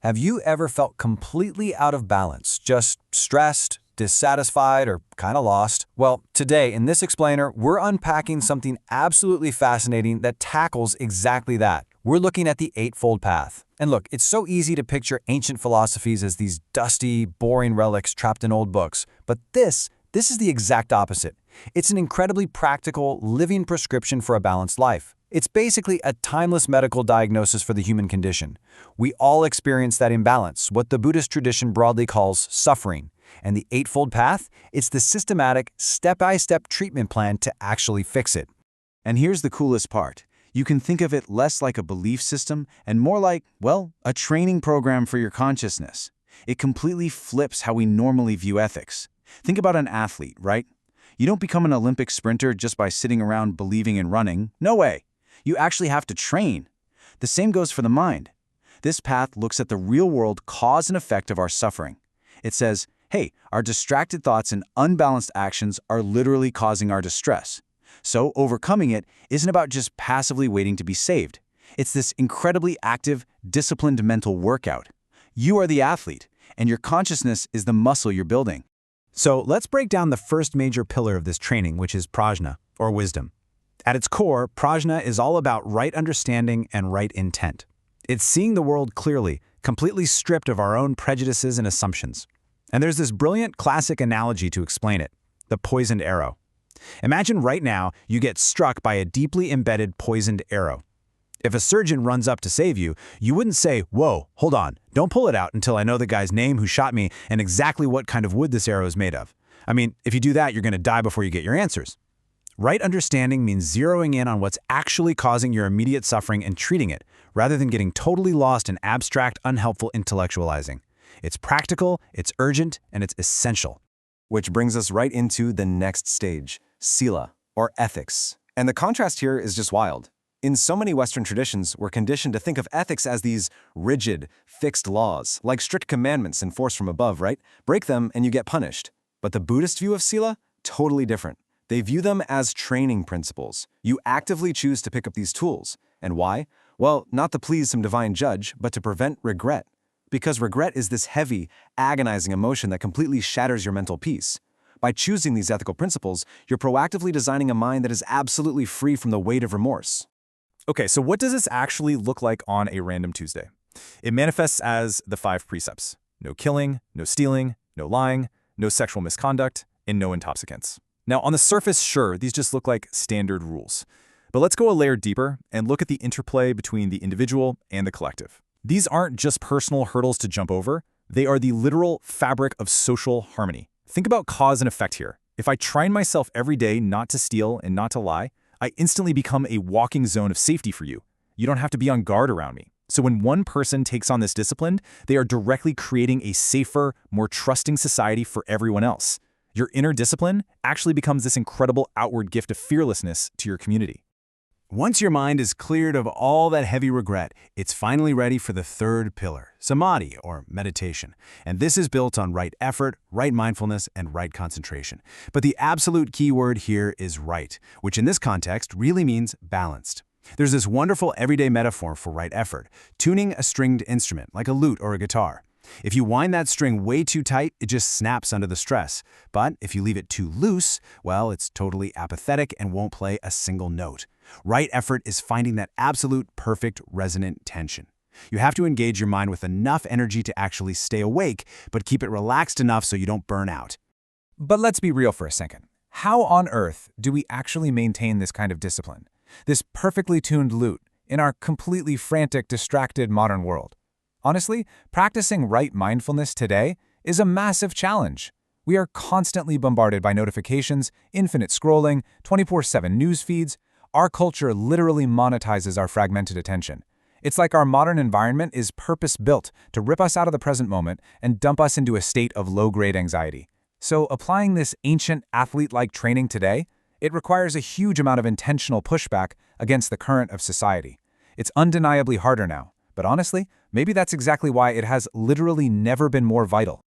Have you ever felt completely out of balance, just stressed, dissatisfied, or kind of lost? Well, today in this explainer, we're unpacking something absolutely fascinating that tackles exactly that. We're looking at the Eightfold Path. And look, it's so easy to picture ancient philosophies as these dusty, boring relics trapped in old books. But this is the exact opposite. It's an incredibly practical, living prescription for a balanced life. It's basically a timeless medical diagnosis for the human condition. We all experience that imbalance, what the Buddhist tradition broadly calls suffering. And the Eightfold Path, it's the systematic, step-by-step treatment plan to actually fix it. And here's the coolest part. You can think of it less like a belief system and more like, well, a training program for your consciousness. It completely flips how we normally view ethics. Think about an athlete, right? You don't become an Olympic sprinter just by sitting around believing in running. No way. You actually have to train. The same goes for the mind. This path looks at the real-world cause and effect of our suffering. It says, hey, our distracted thoughts and unbalanced actions are literally causing our distress. So overcoming it isn't about just passively waiting to be saved. It's this incredibly active, disciplined mental workout. You are the athlete, and your consciousness is the muscle you're building. So let's break down the first major pillar of this training, which is prajna, or wisdom. At its core, prajna is all about right understanding and right intent. It's seeing the world clearly, completely stripped of our own prejudices and assumptions. And there's this brilliant classic analogy to explain it, the poisoned arrow. Imagine right now you get struck by a deeply embedded poisoned arrow. If a surgeon runs up to save you, you wouldn't say, whoa, hold on, don't pull it out until I know the guy's name who shot me and exactly what kind of wood this arrow is made of. I mean, if you do that, you're going to die before you get your answers. Right understanding means zeroing in on what's actually causing your immediate suffering and treating it, rather than getting totally lost in abstract, unhelpful intellectualizing. It's practical, it's urgent, and it's essential. Which brings us right into the next stage, Sila, or ethics. And the contrast here is just wild. In so many Western traditions, we're conditioned to think of ethics as these rigid, fixed laws, like strict commandments enforced from above, right? Break them and you get punished. But the Buddhist view of Sila? Totally different. They view them as training principles. You actively choose to pick up these tools. And why? Well, not to please some divine judge, but to prevent regret. Because regret is this heavy, agonizing emotion that completely shatters your mental peace. By choosing these ethical principles, you're proactively designing a mind that is absolutely free from the weight of remorse. Okay, so what does this actually look like on a random Tuesday? It manifests as the 5 precepts. No killing, no stealing, no lying, no sexual misconduct, and no intoxicants. Now, on the surface, sure, these just look like standard rules. But let's go a layer deeper and look at the interplay between the individual and the collective. These aren't just personal hurdles to jump over. They are the literal fabric of social harmony. Think about cause and effect here. If I train myself every day not to steal and not to lie, I instantly become a walking zone of safety for you. You don't have to be on guard around me. So when one person takes on this discipline, they are directly creating a safer, more trusting society for everyone else. Your inner discipline actually becomes this incredible outward gift of fearlessness to your community. Once your mind is cleared of all that heavy regret, it's finally ready for the third pillar, Samadhi, or meditation. And this is built on right effort, right mindfulness, and right concentration. But the absolute key word here is right, which in this context really means balanced. There's this wonderful everyday metaphor for right effort, tuning a stringed instrument, like a lute or a guitar. If you wind that string way too tight, it just snaps under the stress. But if you leave it too loose, well, it's totally apathetic and won't play a single note. Right effort is finding that absolute, perfect, resonant tension. You have to engage your mind with enough energy to actually stay awake, but keep it relaxed enough so you don't burn out. But let's be real for a second. How on earth do we actually maintain this kind of discipline? This perfectly tuned lute in our completely frantic, distracted modern world? Honestly, practicing right mindfulness today is a massive challenge. We are constantly bombarded by notifications, infinite scrolling, 24/7 news feeds. Our culture literally monetizes our fragmented attention. It's like our modern environment is purpose-built to rip us out of the present moment and dump us into a state of low-grade anxiety. So applying this ancient athlete-like training today, it requires a huge amount of intentional pushback against the current of society. It's undeniably harder now. But honestly, maybe that's exactly why it has literally never been more vital.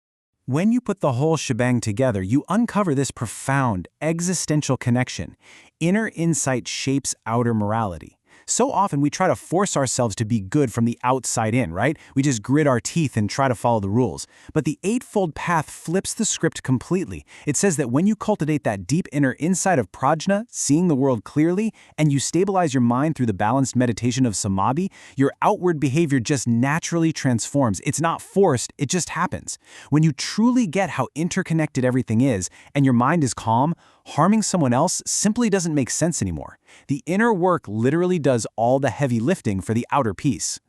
When you put the whole shebang together, you uncover this profound, existential connection. Inner insight shapes outer morality. So often we try to force ourselves to be good from the outside in, right? We just grit our teeth and try to follow the rules. But the Eightfold Path flips the script completely. It says that when you cultivate that deep inner insight of Prajna, seeing the world clearly, and you stabilize your mind through the balanced meditation of Samadhi, your outward behavior just naturally transforms. It's not forced, it just happens. When you truly get how interconnected everything is, and your mind is calm, harming someone else simply doesn't make sense anymore. The inner work literally does all the heavy lifting for the outer peace.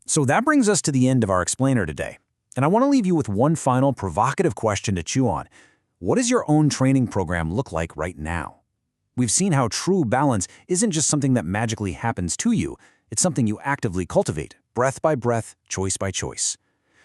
So that brings us to the end of our explainer today. And I want to leave you with one final provocative question to chew on. What does your own training program look like right now? We've seen how true balance isn't just something that magically happens to you. It's something you actively cultivate, breath by breath, choice by choice.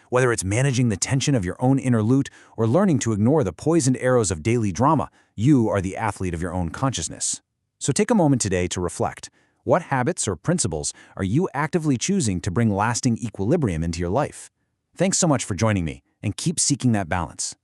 Whether it's managing the tension of your own inner lute or learning to ignore the poisoned arrows of daily drama, you are the athlete of your own consciousness. So take a moment today to reflect. What habits or principles are you actively choosing to bring lasting equilibrium into your life? Thanks so much for joining me, and keep seeking that balance.